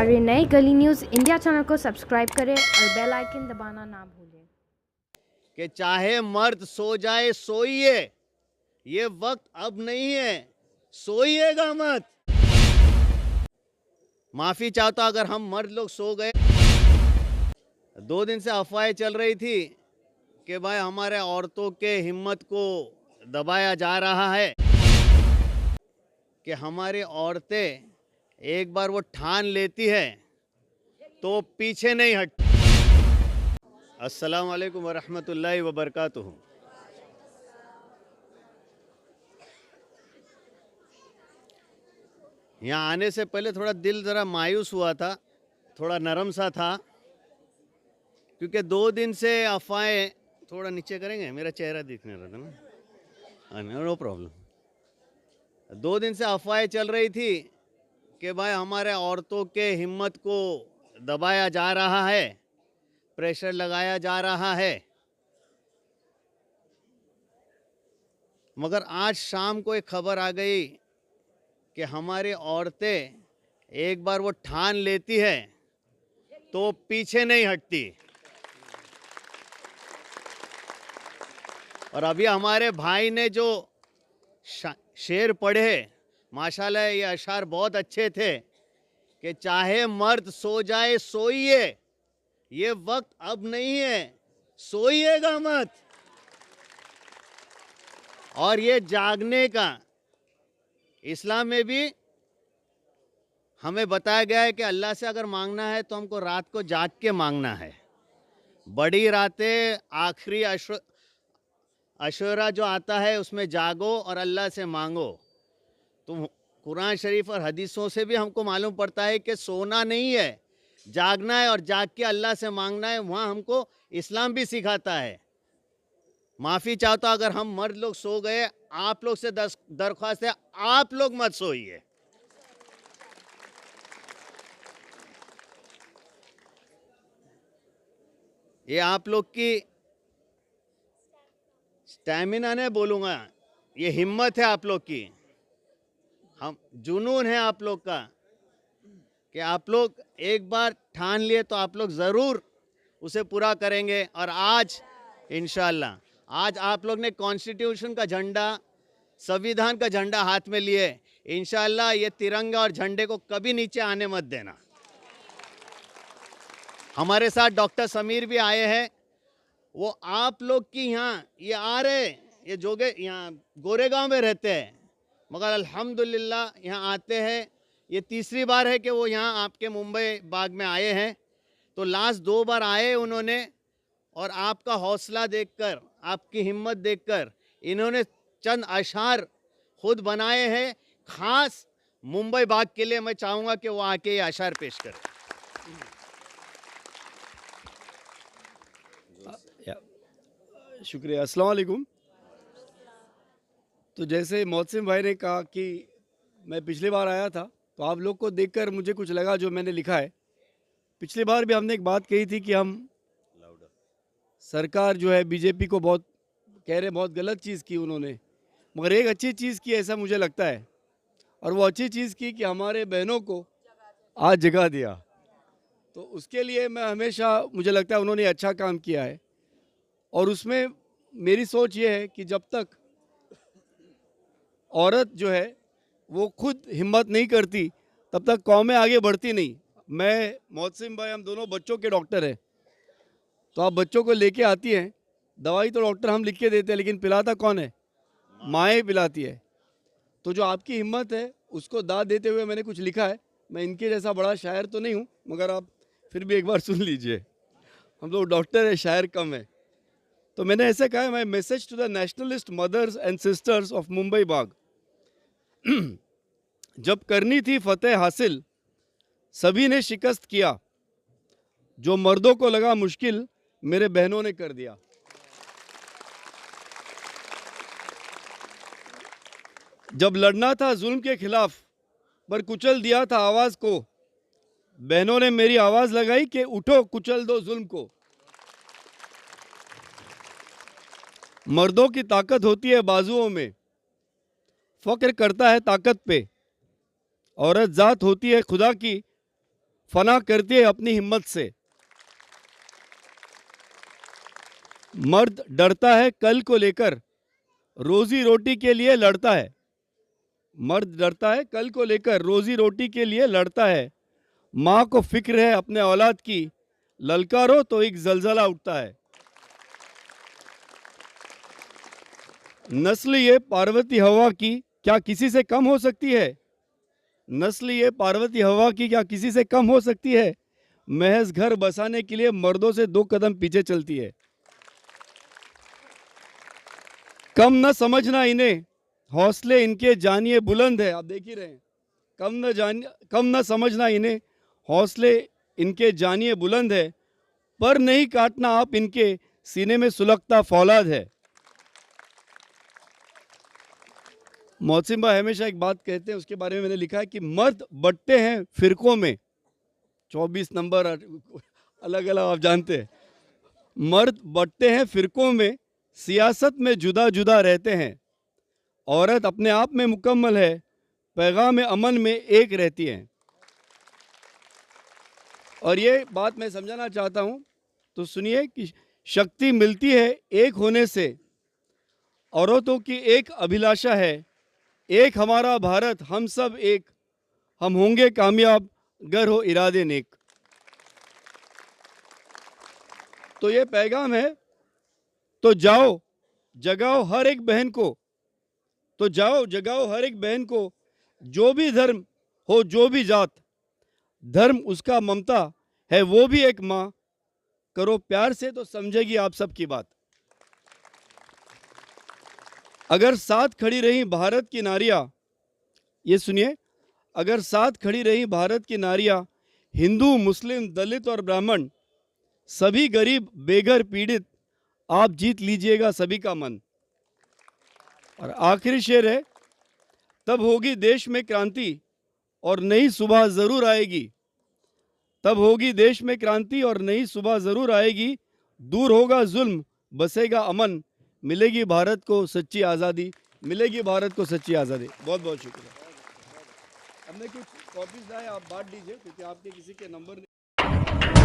हमारे नए गली न्यूज़ इंडिया चैनल को सब्सक्राइब करें और बेल आइकन दबाना ना भूलें। कि चाहे मर्द सो जाए सोइए, ये वक्त अब नहीं है, सोइएगा मत। माफी चाहता अगर हम मर्द लोग सो गए। 2 दिन से अफवाहें चल रही थी कि भाई हमारे औरतों के हिम्मत को दबाया जा रहा है, कि हमारी औरतें एक बार वो ठान लेती है तो पीछे नहीं हटती। अस्सलाम वालेकुम वरहमतुल्लाहि वबरकातुहू। यहाँ आने से पहले थोड़ा दिल ज़रा मायूस हुआ था, थोड़ा नरम सा था, क्योंकि 2 दिन से अफवाहें, थोड़ा नीचे करेंगे, मेरा चेहरा दिखने रहा था ना, हाँ नो प्रॉब्लम। 2 दिन से अफवाहें चल रही थी कि भाई हमारे औरतों के हिम्मत को दबाया जा रहा है, प्रेशर लगाया जा रहा है। मगर आज शाम को एक खबर आ गई कि हमारी औरतें एक बार वो ठान लेती है तो पीछे नहीं हटती। और अभी हमारे भाई ने जो शेर पढ़े, माशाल्लाह ये अशार बहुत अच्छे थे कि चाहे मर्द सो जाए सोइए, ये वक्त अब नहीं है, सोइएगा मत। और ये जागने का इस्लाम में भी हमें बताया गया है कि अल्लाह से अगर मांगना है तो हमको रात को जाग के मांगना है। बड़ी रातें, आखिरी अशुरा जो आता है उसमें जागो और अल्लाह से मांगो। तो कुरान शरीफ और हदीसों से भी हमको मालूम पड़ता है कि सोना नहीं है, जागना है और जाग के अल्लाह से मांगना है। वहाँ हमको इस्लाम भी सिखाता है। माफ़ी चाहता अगर हम मर्द लोग सो गए, आप लोग से दरख्वास्त है, आप लोग मत सोइए। ये आप लोग की स्टैमिना नहीं बोलूँगा, ये हिम्मत है आप लोग की, हम जुनून है आप लोग का कि आप लोग एक बार ठान लिए तो आप लोग ज़रूर उसे पूरा करेंगे। और आज इंशाअल्लाह, आज आप लोग ने कॉन्स्टिट्यूशन का झंडा, संविधान का झंडा हाथ में लिए, इंशाअल्लाह ये तिरंगा और झंडे को कभी नीचे आने मत देना। हमारे साथ डॉक्टर समीर भी आए हैं, वो आप लोग की यहाँ ये आ रहे, ये जोगे यहाँ गोरेगांव में रहते हैं, मगर अल्हम्दुलिल्लाह यहाँ आते हैं। ये तीसरी बार है कि वो यहाँ आपके मुंबई बाग में आए हैं। तो लास्ट 2 बार आए उन्होंने, और आपका हौसला देखकर, आपकी हिम्मत देखकर इन्होंने चंद अशार खुद बनाए हैं, ख़ास मुंबई बाग के लिए। मैं चाहूँगा कि वो आके ये अशार पेश करें। शुक्रिया। अस्सलाम वालेकुम। तो जैसे मोहसिन भाई ने कहा कि मैं पिछली बार आया था तो आप लोग को देखकर मुझे कुछ लगा जो मैंने लिखा है। पिछली बार भी हमने एक बात कही थी कि हम सरकार जो है बीजेपी को बहुत कह रहे, बहुत गलत चीज़ की उन्होंने, मगर एक अच्छी चीज़ की ऐसा मुझे लगता है। और वो अच्छी चीज़ की कि हमारे बहनों को आज जगा दिया। तो उसके लिए मैं हमेशा, मुझे लगता है उन्होंने अच्छा काम किया है। और उसमें मेरी सोच ये है कि जब तक औरत जो है वो खुद हिम्मत नहीं करती तब तक कौमें आगे बढ़ती नहीं। मैं, मोहसिन भाई, हम दोनों बच्चों के डॉक्टर हैं। तो आप बच्चों को लेके आती हैं, दवाई तो डॉक्टर हम लिख के देते हैं, लेकिन पिलाता कौन है? माएँ पिलाती है। तो जो आपकी हिम्मत है उसको दाद देते हुए मैंने कुछ लिखा है। मैं इनके जैसा बड़ा शायर तो नहीं हूँ, मगर आप फिर भी एक बार सुन लीजिए। हम लोग डॉक्टर है, शायर कम है। तो मैंने ऐसे कहा है, my message to the nationalist mothers and sisters of Mumbai Bagh. जब करनी थी फतेह हासिल सभी ने शिकस्त किया, जो मर्दों को लगा मुश्किल मेरे बहनों ने कर दिया। जब लड़ना था जुल्म के खिलाफ पर कुचल दिया था आवाज को, बहनों ने मेरी आवाज लगाई कि उठो कुचल दो जुल्म को। मर्दों की ताकत होती है बाजुओं में, फक्र करता है ताकत पे। औरत जात होती है खुदा की, फना करती है अपनी हिम्मत से। मर्द डरता है कल को लेकर, रोजी रोटी के लिए लड़ता है। मर्द डरता है कल को लेकर, रोजी रोटी के लिए लड़ता है। माँ को फिक्र है अपने औलाद की, ललकारो तो एक जलजला उठता है। नस्ल ये पार्वती हवा की क्या किसी से कम हो सकती है? नस्ल ये पार्वती हवा की क्या किसी से कम हो सकती है? महज घर बसाने के लिए मर्दों से 2 कदम पीछे चलती है। कम न समझना इन्हें, हौसले इनके जानिए बुलंद है। आप देख ही रहे हैं, कम न समझना इन्हें, हौसले इनके जानिए बुलंद है। पर नहीं काटना आप इनके, सीने में सुलगता फौलाद है। मोहसिन भाई हमेशा एक बात कहते हैं, उसके बारे में मैंने लिखा है कि मर्द बंटते हैं फिरकों में, 24 नंबर अलग अलग आप जानते हैं। मर्द बंटते हैं फिरकों में, सियासत में जुदा जुदा रहते हैं। औरत अपने आप में मुकम्मल है, पैगाम अमन में एक रहती है। और ये बात मैं समझाना चाहता हूँ, तो सुनिए कि शक्ति मिलती है एक होने से। औरतों की एक अभिलाषा है, एक हमारा भारत, हम सब एक, हम होंगे कामयाब गर हो इरादे नेक। तो ये पैगाम है। तो जाओ जगाओ हर एक बहन को, तो जाओ जगाओ हर एक बहन को, जो भी धर्म हो जो भी जात, धर्म उसका ममता है वो भी एक माँ, करो प्यार से तो समझेगी आप सबकी बात। अगर साथ खड़ी रही भारत की नारियां, ये सुनिए, अगर साथ खड़ी रही भारत की नारियां, हिंदू मुस्लिम दलित और ब्राह्मण, सभी गरीब बेघर पीड़ित, आप जीत लीजिएगा सभी का मन। और आखिरी शेर है, तब होगी देश में क्रांति और नई सुबह जरूर आएगी। तब होगी देश में क्रांति और नई सुबह जरूर आएगी। दूर होगा जुल्म, बसेगा अमन, मिलेगी भारत को सच्ची आज़ादी, मिलेगी भारत को सच्ची आज़ादी। बहुत बहुत शुक्रिया। हमने कुछ कॉपीज लाए, आप बांट दीजिए क्योंकि आपके किसी के नंबर नहीं।